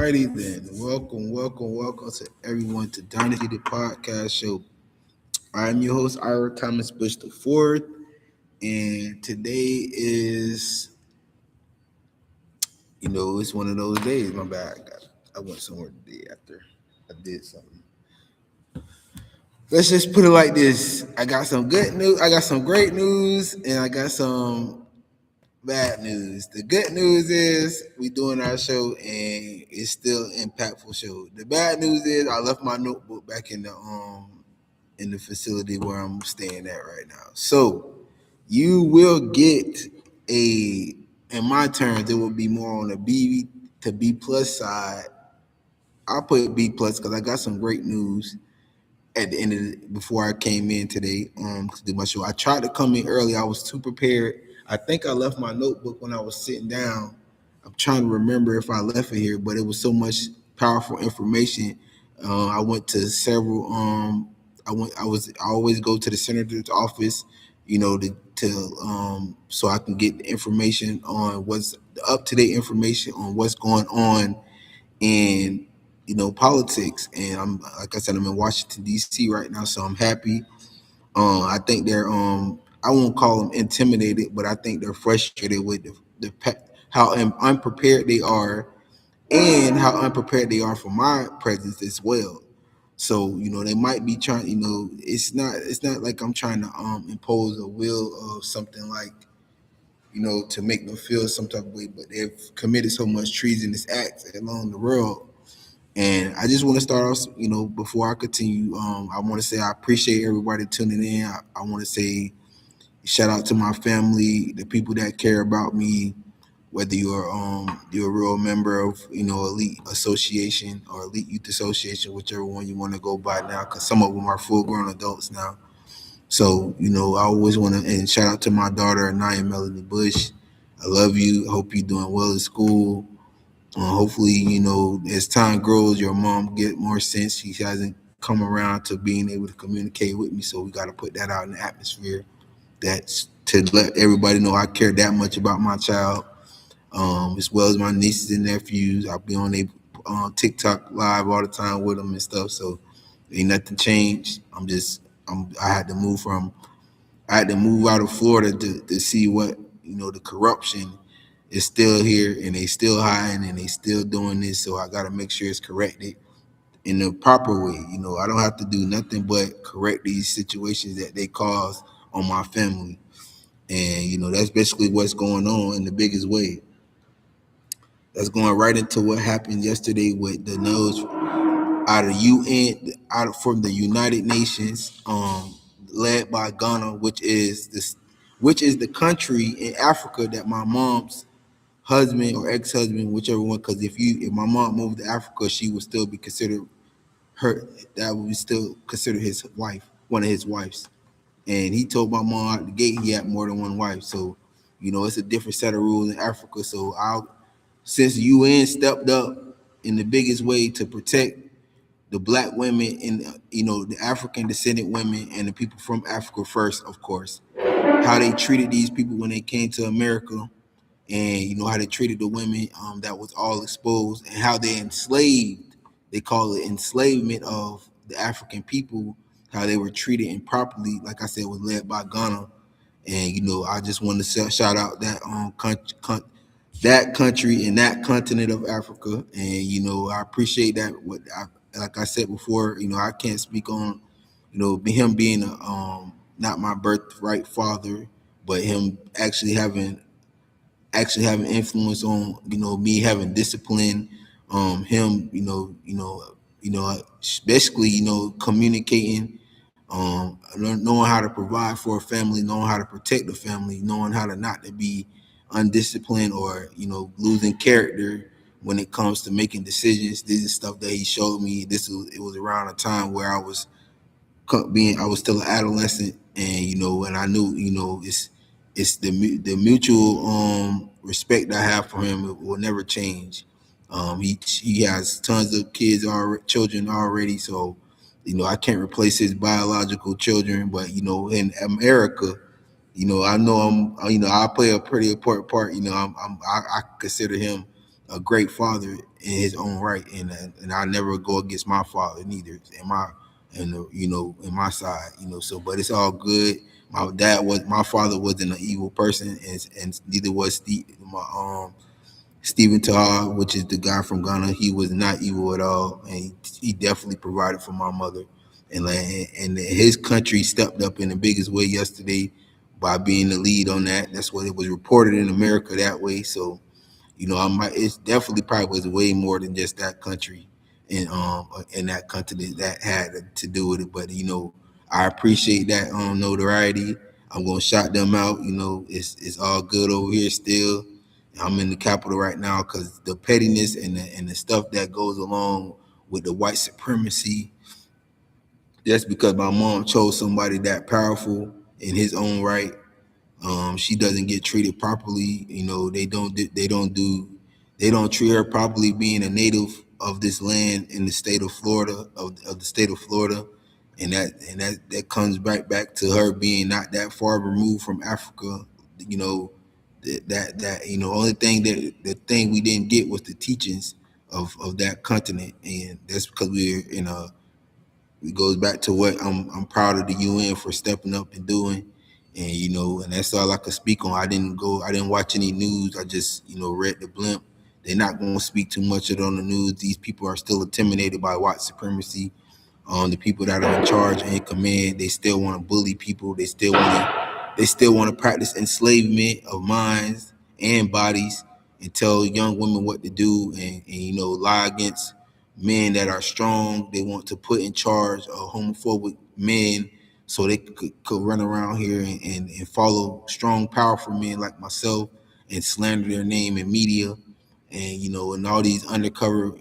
Alrighty then. Welcome to everyone to Dynasty the Podcast Show. I'm your host, Ira Thomas Bush the Fourth, and today is, it's one of those days. My bad. I went somewhere today after I did something. Let's just put it like this. I got some good news. I got some great news, and I got some bad news. The good news is we doing our show and it's still an impactful show. The bad news is I left my notebook back in the facility where I'm staying at right now. So you will get a in my terms it will be more on the B to B plus side. I'll put B plus because I got some great news at the end of before I came in today to do my show. I tried to come in early. I was too prepared. I think I left my notebook when I was sitting down. I'm trying to remember if I left it here, but it was so much powerful information. I went to several. I always go to the senator's office, so I can get the information on what's the up to date information on what's going on in politics. And I'm like I said, I'm in Washington D.C. right now, so I'm happy. I think they're I won't call them intimidated, but I think they're frustrated with how unprepared they are and how unprepared they are for my presence as well. So they might be trying. It's not like I'm trying to impose a will of something like to make them feel some type of way, but they've committed so much treasonous acts along the road. And I just want to start off, before I continue, I want to say I appreciate everybody tuning in. I want to say shout out to my family, the people that care about me, whether you're a real member of elite association or elite youth association, whichever one you want to go by now, because some of them are full grown adults now. So I always want to and shout out to my daughter Anaya Melanie Bush. I love you. I hope you're doing well at school. Hopefully, as time grows, your mom get more sense. She hasn't come around to being able to communicate with me, so we got to put that out in the atmosphere. That's to let everybody know I care that much about my child, as well as my nieces and nephews. I'll be on TikTok live all the time with them and stuff. So ain't nothing changed. I had to move out of Florida to see what the corruption is still here and they still hiding and they still doing this. So I got to make sure it's corrected in the proper way. I don't have to do nothing but correct these situations that they cause on my family. And that's basically what's going on in the biggest way. That's going right into what happened yesterday with the news out of from the United Nations, led by Ghana, which is the country in Africa that my mom's husband or ex-husband, whichever one, because if my mom moved to Africa, she would still be considered her that would be still considered his wife, one of his wives. And he told my mom out the gate he had more than one wife. So, it's a different set of rules in Africa. So since the UN stepped up in the biggest way to protect the black women and the African descendant women and the people from Africa first, of course, how they treated these people when they came to America, and how they treated the women that was all exposed, and how they enslaved. They call it enslavement of the African people, how they were treated improperly. Like I said, was led by Ghana, and I just want to shout out that that country and that continent of Africa, and I appreciate that. Like I said before, I can't speak on him being not my birthright father, but him actually having influence on me having discipline, him basically communicating, knowing how to provide for a family, knowing how to protect the family, knowing how to not to be undisciplined or losing character when it comes to making decisions. This is stuff that he showed me. It was around a time where I was still an adolescent, and I knew it's the mutual respect I have for him. It will never change. He has tons of children already, so I can't replace his biological children. But in America, I know I play a pretty important part. I consider him a great father in his own right, and I never go against my father neither. In my and you know in my side, you know. So, but it's all good. My father wasn't an evil person, and neither was Stephen Taha, which is the guy from Ghana. He was not evil at all, and he definitely provided for my mother. And like, and his country stepped up in the biggest way yesterday by being the lead on that. That's what it was reported in America that way. So you know, I might. It's definitely probably was way more than just that country in that continent that had to do with it. But you know, I appreciate that notoriety. I'm gonna shout them out. You know, it's all good over here still. I'm in the capital right now because the pettiness and the stuff that goes along with the white supremacy. That's because my mom chose somebody that powerful in his own right. She doesn't get treated properly. You know, they don't treat her properly being a native of this land in the state of Florida, of the state of Florida. And that comes back to her being not that far removed from Africa. You know, that you know, only thing that the thing we didn't get was the teachings of that continent. And that's because we're in a it goes back to what I'm proud of the UN for stepping up and doing, and you know, and that's all I could speak on. I didn't watch any news. I just read the blimp. They're not going to speak too much of it on the news. These people are still intimidated by white supremacy. The people that are in charge and in command, they still want to bully people. They still want to practice enslavement of minds and bodies and tell young women what to do and lie against men that are strong. They want to put in charge of homophobic men so they could run around here and follow strong, powerful men like myself and slander their name in media and all these undercover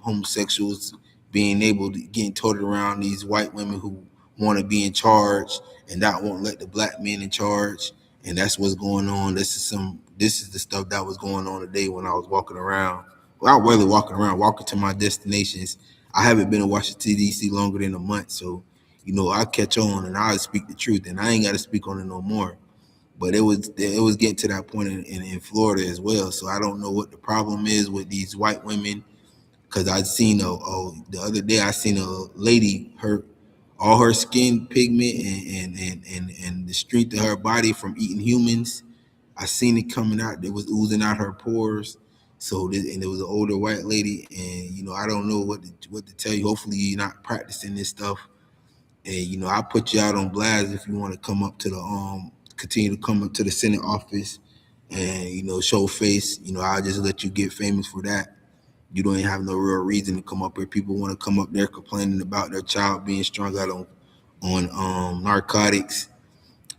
homosexuals being able to getting toted around these white women who want to be in charge and not won't let the black men in charge. And that's what's going on. This is the stuff that was going on today when I was walking around. Well, not really walking around, walking to my destinations. I haven't been in Washington D.C. longer than a month, so I catch on and I speak the truth, and I ain't got to speak on it no more. But it was getting to that point in Florida as well. So I don't know what the problem is with these white women because I seen the other day I seen a lady all her skin pigment and the strength of her body from eating humans. I seen it coming out. It was oozing out her pores. And it was an older white lady, and I don't know what to tell you. Hopefully, you're not practicing this stuff. And I put you out on blast if you want to come up to the continue to come up to the Senate office and show face. I'll just let you get famous for that. You don't even have no real reason to come up here. People want to come up there complaining about their child being strung out on narcotics.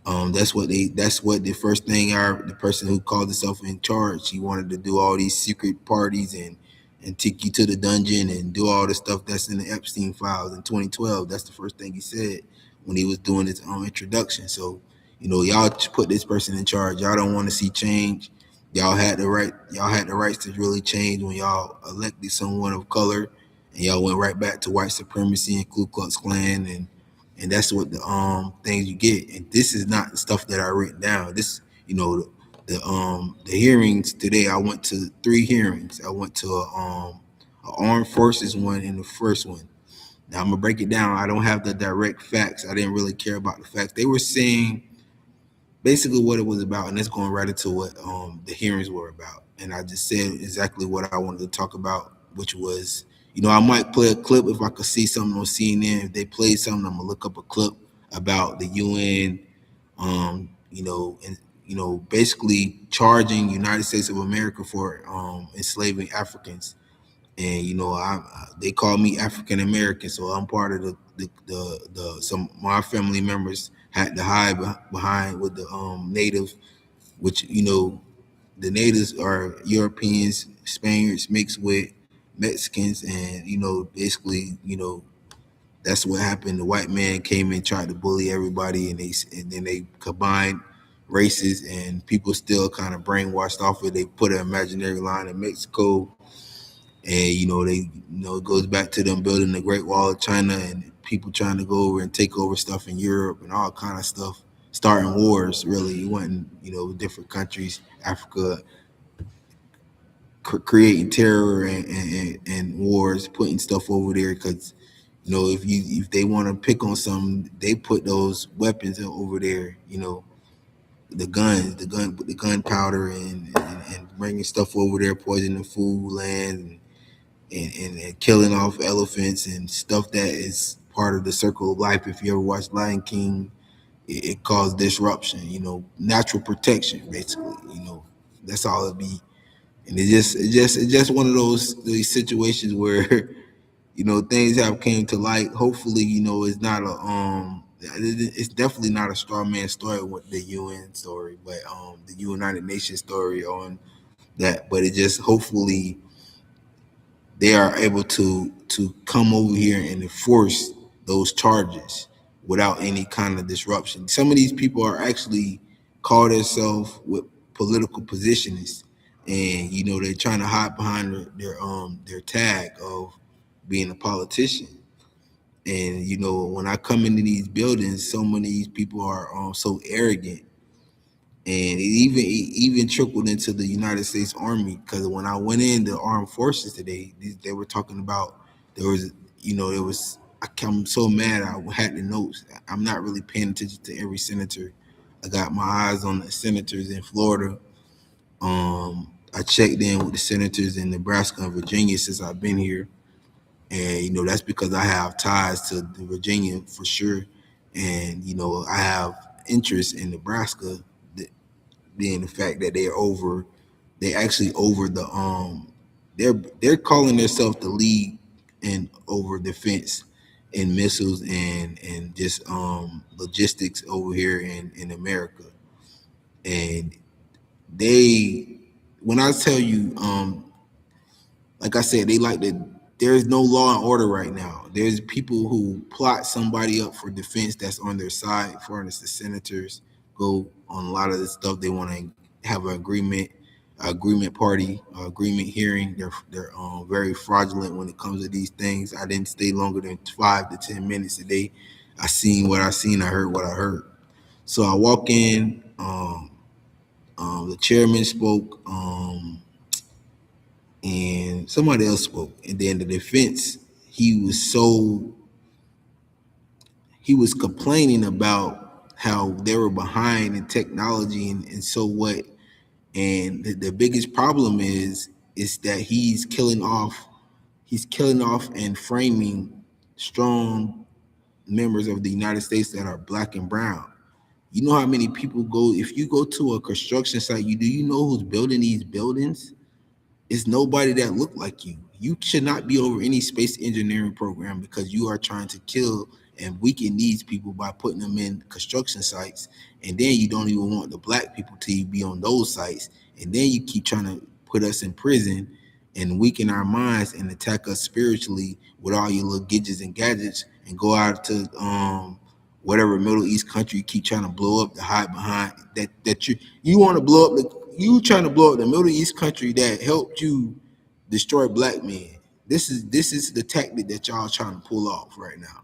That's what the first thing the person who called himself in charge, he wanted to do all these secret parties and take you to the dungeon and do all the stuff that's in the Epstein files in 2012. That's the first thing he said when he was doing his introduction. So, y'all put this person in charge. Y'all don't want to see change. Y'all had the rights to really change when y'all elected someone of color, and y'all went right back to white supremacy and Ku Klux Klan and that's what the things you get. And this is not the stuff that I written down. This, the hearings today. I went to 3 hearings. I went to a armed forces one and the first one. Now I'm gonna break it down. I don't have the direct facts. I didn't really care about the facts. They were saying basically what it was about, and it's going right into what the hearings were about. And I just said exactly what I wanted to talk about, which was, I might play a clip if I could see something on CNN. If they play something, I'm gonna look up a clip about the UN, and basically charging United States of America for enslaving Africans. And they call me African American, so I'm part of the some my family members had to hide behind with the natives, which the natives are Europeans, Spaniards mixed with Mexicans, and basically that's what happened. The white man came and tried to bully everybody, and then they combined races, and people still kind of brainwashed off it. They put an imaginary line in Mexico, and it goes back to them building the Great Wall of China and people trying to go over and take over stuff in Europe and all kind of stuff, starting wars. Really, it wasn't different countries, Africa. creating terror and wars, putting stuff over there because if they want to pick on something, they put those weapons over there. The gunpowder and bringing stuff over there, poisoning food, land, and killing off elephants and stuff that is part of the circle of life. If you ever watch Lion King, it caused disruption. Natural protection, basically. That's all it be. And it's just one of these situations where things have came to light. Hopefully, it's not it's definitely not a straw man story with the UN story, but the United Nations story on that. But it just hopefully they are able to come over here and enforce those charges without any kind of disruption. Some of these people are actually call themselves with political positionists, and they're trying to hide behind their tag of being a politician. And when I come into these buildings, so many of these people are so arrogant, and it even trickled into the United States Army. Because when I went in the armed forces today, they were talking about there was there was. I'm so mad. I had the notes. I'm not really paying attention to every senator. I got my eyes on the senators in Florida. I checked in with the senators in Nebraska and Virginia since I've been here, and that's because I have ties to the Virginia for sure, and I have interest in Nebraska, being the fact that they actually over the they're calling themselves the league and over defense and missiles and just logistics over here in America. And they when I tell you, like I said, they like to. There's no law and order right now. There's people who plot somebody up for defense that's on their side. For instance, the senators go on a lot of the stuff. They want to have an agreement party, agreement hearing. They're very fraudulent when it comes to these things. I didn't stay longer than 5 to 10 minutes a day. I seen what I seen. I heard what I heard. So I walk in. The chairman spoke. And somebody else spoke, and then the defense, he was so he was complaining about how they were behind in technology, and so what. And the biggest problem is that he's killing off and framing strong members of the United States that are black and brown. You know how many people go, if you go to a construction site, you know who's building these buildings? It's nobody that look like you. You should not be over any space engineering program because you are trying to kill and weaken these people by putting them in construction sites. And then you don't even want the black people to be on those sites. And then you keep trying to put us in prison and weaken our minds and attack us spiritually with all your little gadgets and gadgets and go out to whatever Middle East country you keep trying to blow up to hide behind that you want to blow up you trying to blow up the Middle East country that helped you destroy black men. This is the tactic that y'all trying to pull off right now,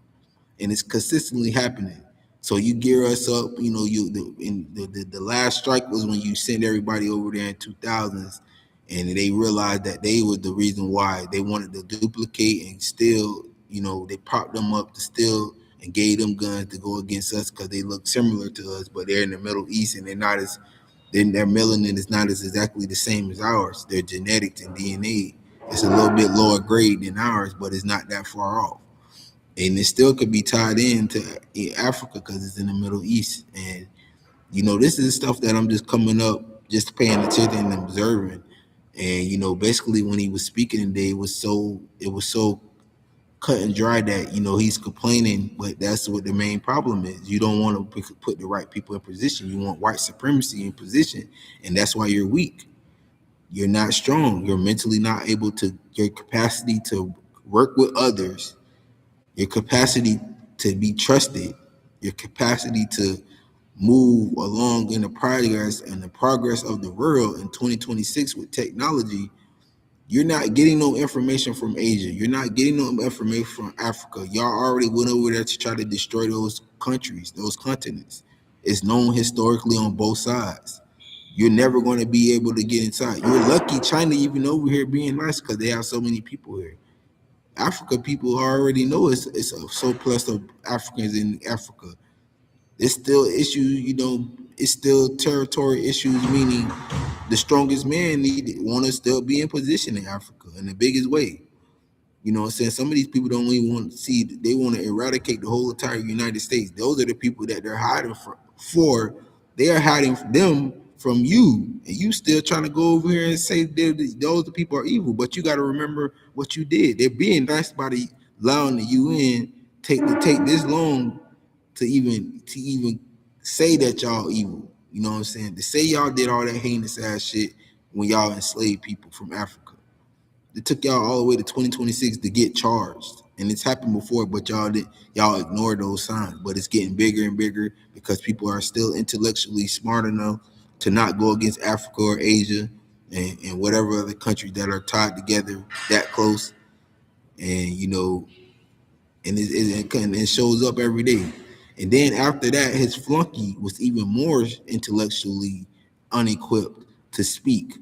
and it's consistently happening. So you gear us up. The last strike was when you sent everybody over there in 2000s, and they realized that they were the reason why they wanted to duplicate and still. They propped them up to steal and gave them guns to go against us because they look similar to us, but they're in the Middle East and they're not as then their melanin is not as exactly the same as ours. Their genetics and DNA, it's a little bit lower grade than ours, but it's not that far off. And it still could be tied into Africa because it's in the Middle East. And this is stuff that I'm just coming up, just paying attention and observing. And basically when he was speaking today, it was so cut and dry that he's complaining, but that's what the main problem is. You don't want to put the right people in position. You want white supremacy in position, and that's why you're weak. You're not strong. You're mentally not able to. Your capacity to work with others, your capacity to be trusted, your capacity to move along in the progress of the world in 2026 with technology. You're not getting no information from Asia. You're not getting no information from Africa. Y'all already went over there to try to destroy those countries, those continents. It's known historically on both sides. you're never going to be able to get inside. You're lucky China even over here being nice because they have so many people here. Africa people already know it's a surplus of Africans in Africa. It's still issues, it's still territory issues, meaning the strongest man want to still be in position in Africa in the biggest way. You know what I'm saying? Some of these people don't even want to see, they want to eradicate the whole entire United States. Those are the people that they're hiding for. They are hiding them from you. And you still trying to go over here and say those the people are evil. But you got to remember what you did. They're being nice by allowing the UN take this long to even say that y'all evil. You know what I'm saying? To say y'all did all that heinous ass shit when y'all enslaved people from Africa. It took y'all all the way to 2026 to get charged. And it's happened before, but y'all ignored those signs. But it's getting bigger and bigger because people are still intellectually smart enough to not go against Africa or Asia and whatever other countries that are tied together that close. And it shows up every day. And then after that, his flunky was even more intellectually unequipped to speak,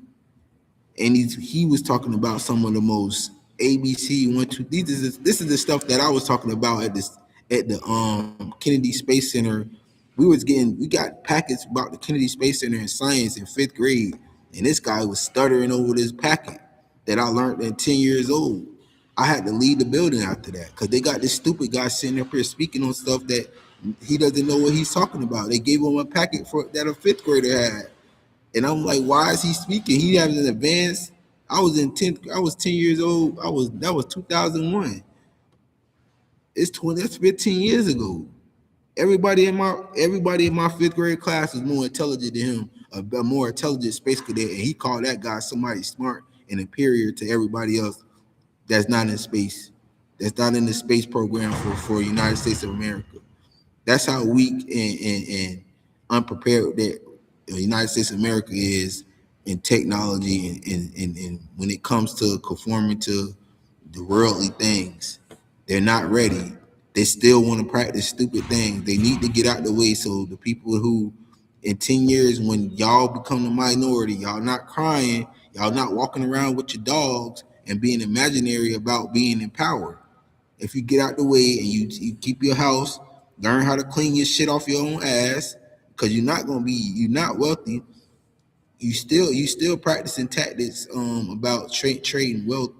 and he was talking about some of the most ABC 1, 2. This is the stuff that I was talking about at the Kennedy Space Center. We got packets about the Kennedy Space Center in science in 5th grade, and this guy was stuttering over this packet that I learned at 10 years old. I had to leave the building after that because they got this stupid guy sitting up here speaking on stuff that he doesn't know what he's talking about. They gave him a packet that a 5th grader had. And I'm like, why is he speaking? He has an advance. I was 10 years old. That was 2001. That's 15 years ago. Everybody in my 5th grade class was more intelligent than him, a more intelligent space cadet, and he called that guy somebody smart and superior to everybody else that's not in space, that's not in the space program for United States of America. That's how weak and unprepared that the United States of America is in technology and when it comes to conforming to the worldly things. They're not ready. They still want to practice stupid things. They need to get out the way so the people who in 10 years when y'all become the minority, y'all not crying, y'all not walking around with your dogs and being imaginary about being in power. If you get out the way and you keep your house, learn how to clean your shit off your own ass, because you're not wealthy. You still practicing tactics about trading wealth,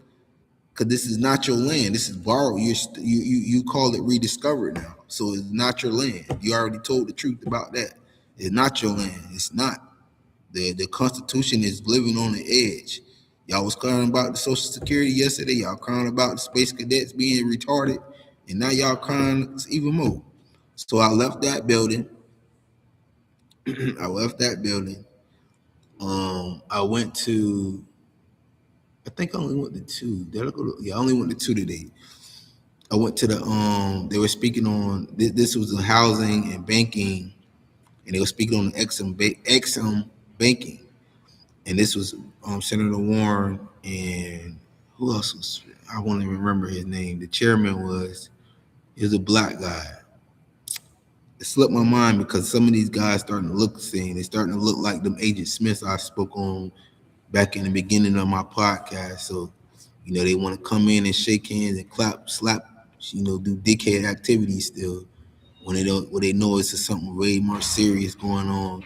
because this is not your land. This is borrowed. You call it rediscovered now, so it's not your land. You already told the truth about that. It's not your land. It's not. The Constitution is living on the edge. Y'all was crying about the Social Security yesterday. Y'all crying about the space cadets being retarded, and now y'all crying even more. So I left that building. I left that building. I went to. I think I only went to two. Did I go to? Yeah, I only went to two today. I went to the. They were speaking on this was the housing and banking, and they were speaking on the XM banking. And this was Senator Warren and who else was, I won't even remember his name. The chairman he was a black guy. It slipped my mind because some of these guys starting to look the same. They're starting to look like them Agent Smiths I spoke on back in the beginning of my podcast. So, they want to come in and shake hands and clap, slap, do dickhead activities still when they know it's something way more serious going on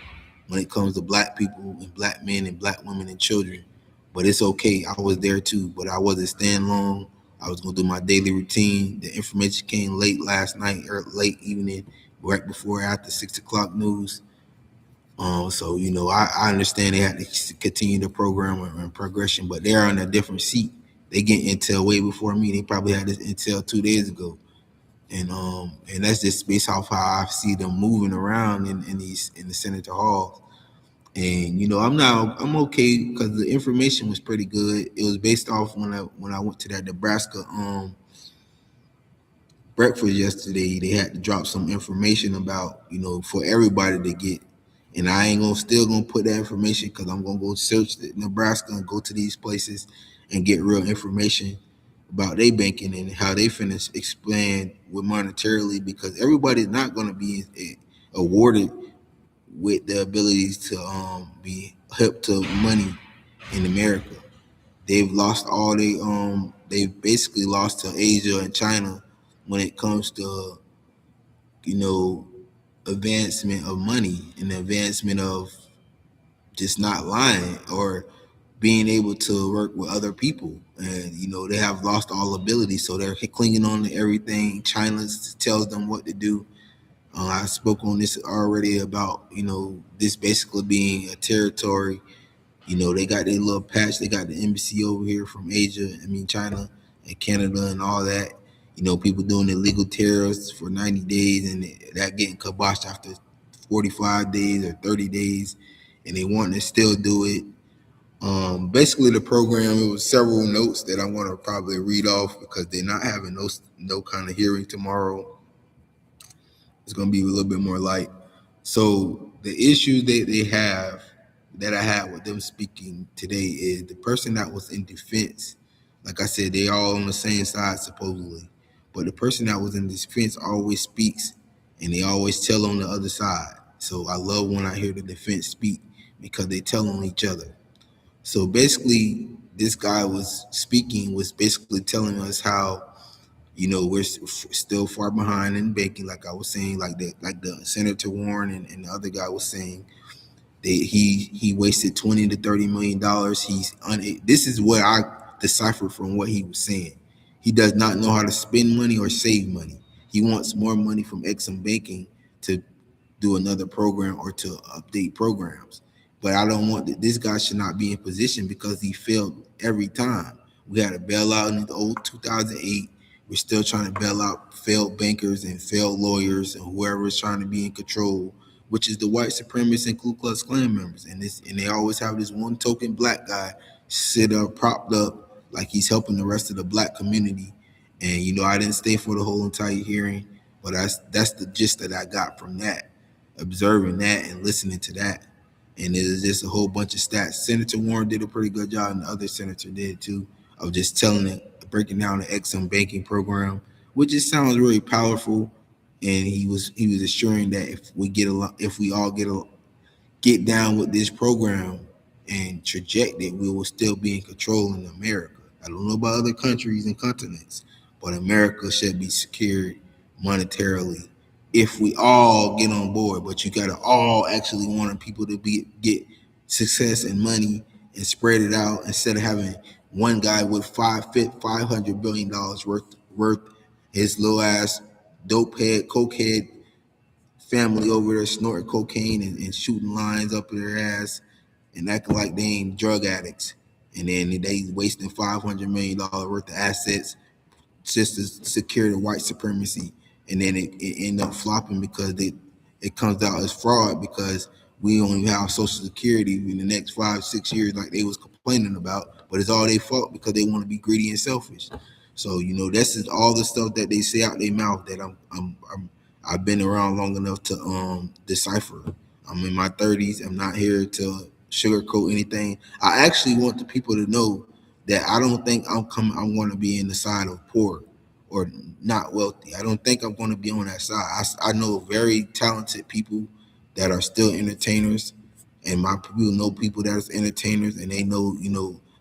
when it comes to black people and black men and black women and children. But it's okay. I was there too, but I wasn't staying long. I was gonna do my daily routine. The information came late last night or late evening, right before after 6 o'clock news. So I understand they had to continue the program and progression, but they're on a different seat. They get intel way before me. They probably had this intel 2 days ago. And that's just based off how I see them moving around in the senator halls. And I'm okay because the information was pretty good. It was based off when I went to that Nebraska breakfast yesterday. They had to drop some information about for everybody to get. And I ain't still gonna put that information because I'm gonna go search Nebraska and go to these places and get real information about their banking and how they finna expand with monetarily, because everybody's not gonna be awarded with the abilities to be hip to money in America. They've lost all they've basically lost to Asia and China when it comes to, you know, advancement of money and the advancement of just not lying or being able to work with other people. And, they have lost all ability. So they're clinging on to everything. China tells them what to do. I spoke on this already about, this basically being a territory. They got their little patch. They got the embassy over here from Asia, China and Canada and all that. People doing illegal tariffs for 90 days and that getting kiboshed after 45 days or 30 days. And they want to still do it. Basically, the program, it was several notes that I want to probably read off because they're not having no kind of hearing tomorrow. It's going to be a little bit more light. So the issue that they have that I had with them speaking today is the person that was in defense. Like I said, they all on the same side supposedly, but the person that was in defense always speaks, and they always tell on the other side. So I love when I hear the defense speak because they tell on each other. So basically, this guy was basically telling us how we're still far behind in banking, like I was saying, like the Senator Warren and the other guy was saying. He wasted $20 to $30 million. This is what I deciphered from what he was saying. He does not know how to spend money or save money. He wants more money from Exxon Banking to do another program or to update programs. But I don't want this guy should not be in position because he failed every time. We had a bailout in the old 2008. We're still trying to bail out failed bankers and failed lawyers and whoever is trying to be in control, which is the white supremacists and Ku Klux Klan members. And they always have this one token black guy sit up propped up like he's helping the rest of the black community. And I didn't stay for the whole entire hearing, but that's the gist that I got from that, observing that and listening to that. And there's just a whole bunch of stats. Senator Warren did a pretty good job, and the other senator did too, of just telling it, breaking down the Exxon banking program, which just sounds really powerful. And he was assuring that if we all get down with this program and traject it, we will still be in control in America. I don't know about other countries and continents, but America should be secured monetarily if we all get on board. But you gotta all actually want people to get success and money and spread it out instead of having one guy with $500 billion worth his little ass dope head, coke head family over there snorting cocaine and shooting lines up their ass and acting like they ain't drug addicts. And then they wasting $500 million worth of assets just to secure the white supremacy. And then it end up flopping because it comes out as fraud because we only have Social Security in the next 5-6 years like they was complaining about, but it's all their fault because they want to be greedy and selfish. So this is all the stuff that they say out their mouth that I've been around long enough to decipher. I'm in my 30s. I'm not here to sugarcoat anything. I actually want the people to know that I don't think I'm going to be in the side of poor or not wealthy. I don't think I'm going to be on that side. I know very talented people that are still entertainers, and my people know people that are entertainers, and they know,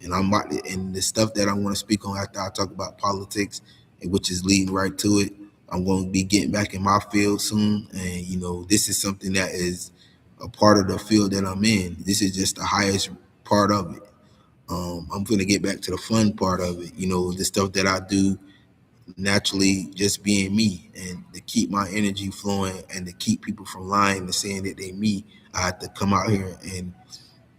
and I'm about to, and the stuff that I want to speak on after I talk about politics, which is leading right to it. I'm going to be getting back in my field soon, and this is something that is a part of the field that I'm in. This is just the highest part of it. I'm going to get back to the fun part of it. The stuff that I do naturally, just being me, and to keep my energy flowing, and to keep people from lying and saying that they me. I have to come out here and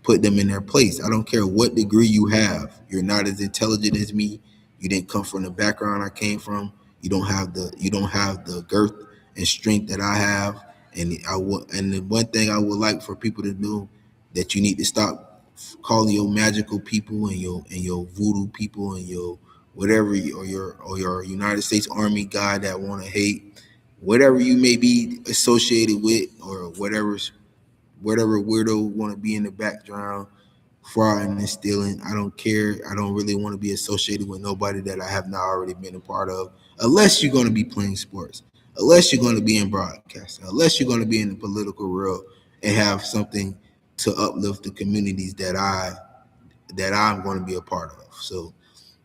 put them in their place. I don't care what degree you have. You're not as intelligent as me. You didn't come from the background I came from. You don't have the girth and strength that I have. And the one thing I would like for people to know that you need to stop calling your magical people and your voodoo people and your whatever or your United States Army guy that want to hate whatever you may be associated with or whatever weirdo want to be in the background, fraud and stealing. I don't care. I don't really want to be associated with nobody that I have not already been a part of, unless you're going to be playing sports, unless you're going to be in broadcasting, unless you're going to be in the political world. and have something to uplift the communities that I'm going to be a part of. So,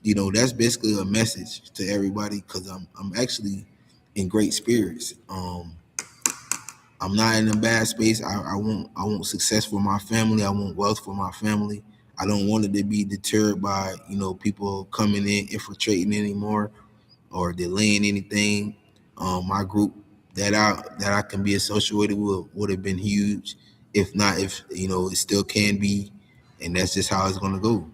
that's basically a message to everybody because I'm actually in great spirits. I'm not in a bad space. I want success for my family. I want wealth for my family. I don't want it to be deterred by people coming in infiltrating anymore or delaying anything. My group that I can be associated with would have been huge. If not, if it still can be, and that's just how it's gonna go.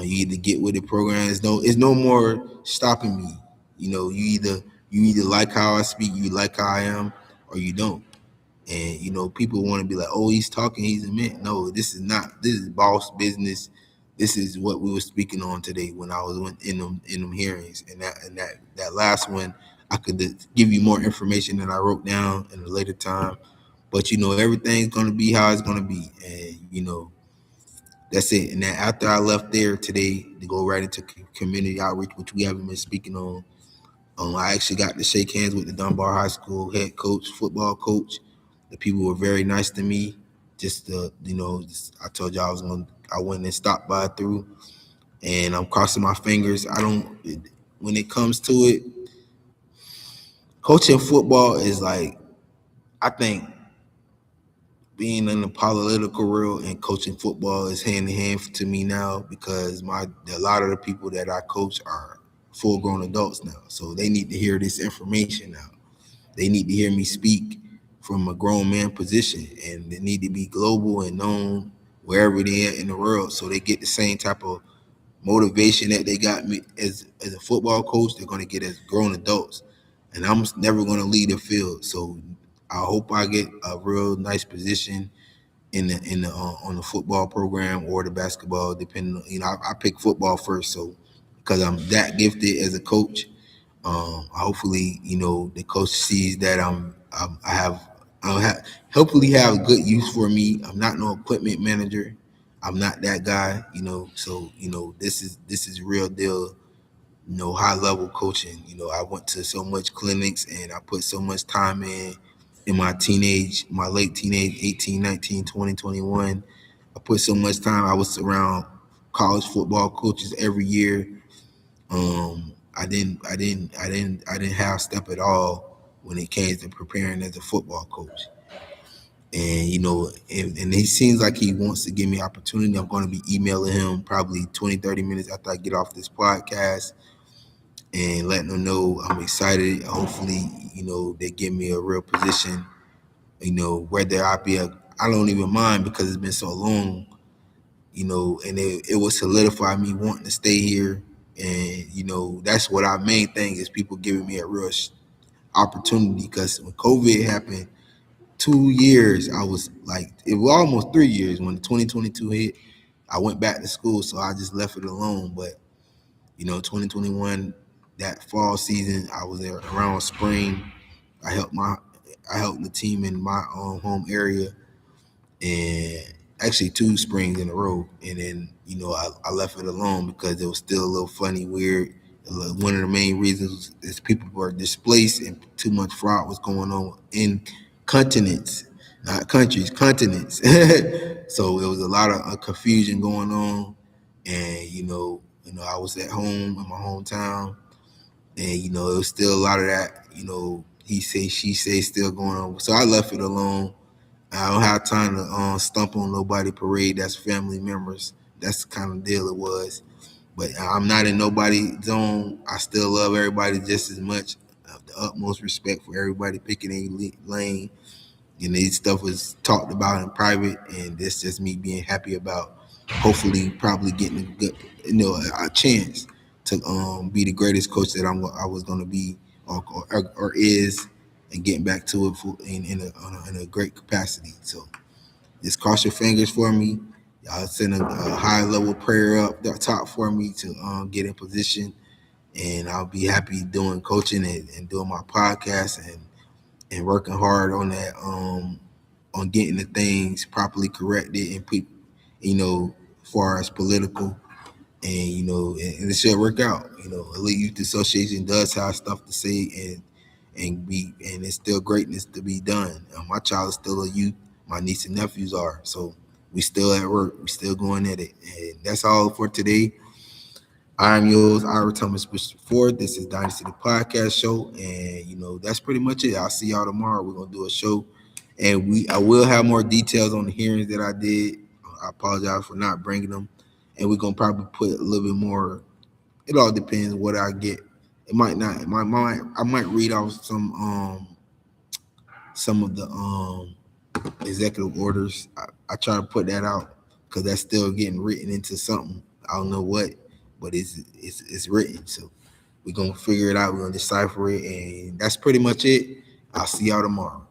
You either get with the program. It's no more stopping me. You either like how I speak, you like how I am, or you don't. And people want to be like, "Oh, he's talking, he's a man." No, this is not. This is boss business. This is what we were speaking on today when I was in them hearings, and that last one, I could give you more information than I wrote down in a later time. But everything's gonna be how it's gonna be, and that's it. And then after I left there today to go right into community outreach, which we haven't been speaking on, I actually got to shake hands with the Dunbar High School head coach, football coach. The people were very nice to me. I told you I went and stopped by through, and I'm crossing my fingers. I don't. When it comes to it, coaching football is like, I think being in the political world and coaching football is hand in hand to me now because a lot of the people that I coach are full grown adults now, so they need to hear this information now. They need to hear me speak from a grown man position, and they need to be global and known wherever they are in the world, so they get the same type of motivation that they got me as a football coach. They're going to get as grown adults, and I'm never going to lead the field. So I hope I get a real nice position in the on the football program or the basketball, depending. I pick football first, so because I'm that gifted as a coach. Hopefully, the coach sees that I hopefully have good use for me. I'm not no equipment manager. I'm not that guy, So this is real deal, high level coaching. I went to so much clinics and I put so much time in my late teenage, 18, 19, 20, 21. I put so much time. I was around college football coaches every year. I didn't have step at all when it came to preparing as a football coach. And and he seems like he wants to give me opportunity. I'm going to be emailing him probably 20, 30 minutes after I get off this podcast and letting them know I'm excited. Hopefully, they give me a real position. Whether I don't even mind because it's been so long. And it will solidify me wanting to stay here. And that's what our main thing is: people giving me a real opportunity. Because when COVID happened, 2 years, I was like, it was almost 3 years when 2022 hit. I went back to school, so I just left it alone. But 2021, that fall season, I was there around spring. I helped my I helped the team in my home area, and actually 2 springs in a row. And then I left it alone because it was still a little funny, weird. One of the main reasons is people were displaced and too much fraud was going on in continents, not countries, continents. So it was a lot of confusion going on, and I was at home in my hometown, and it was still a lot of that. He say she say still going on. So I left it alone. I don't have time to stump on nobody parade. That's family members. That's the kind of deal it was. But I'm not in nobody's zone. I still love everybody just as much. I have the utmost respect for everybody picking a lane. This stuff was talked about in private, and this just me being happy about hopefully probably getting a good, a chance to be the greatest coach that I was going to be or is, and getting back to it in a great capacity. So just cross your fingers for me. Y'all send a high level prayer up the top for me to get in position, and I'll be happy doing coaching and doing my podcast and working hard on that on getting the things properly corrected and as far as political, and and it should work out. Elite Youth Association does have stuff to say, and it's still greatness to be done. My child is still a youth. my niece and nephews are. So we still at work. We still going at it. And that's all for today. I'm yours, Ira Thomas Bishop Ford. This is Dynasty the Podcast Show. And that's pretty much it. I'll see y'all tomorrow. We're gonna do a show. And I will have more details on the hearings that I did. I apologize for not bringing them. And we're gonna probably put a little bit more. It all depends what I get. It might not. I might read off some of the executive orders. I try to put that out because that's still getting written into something. I don't know what, but it's written. So we're gonna figure it out. We're gonna decipher it, and that's pretty much it. I'll see y'all tomorrow.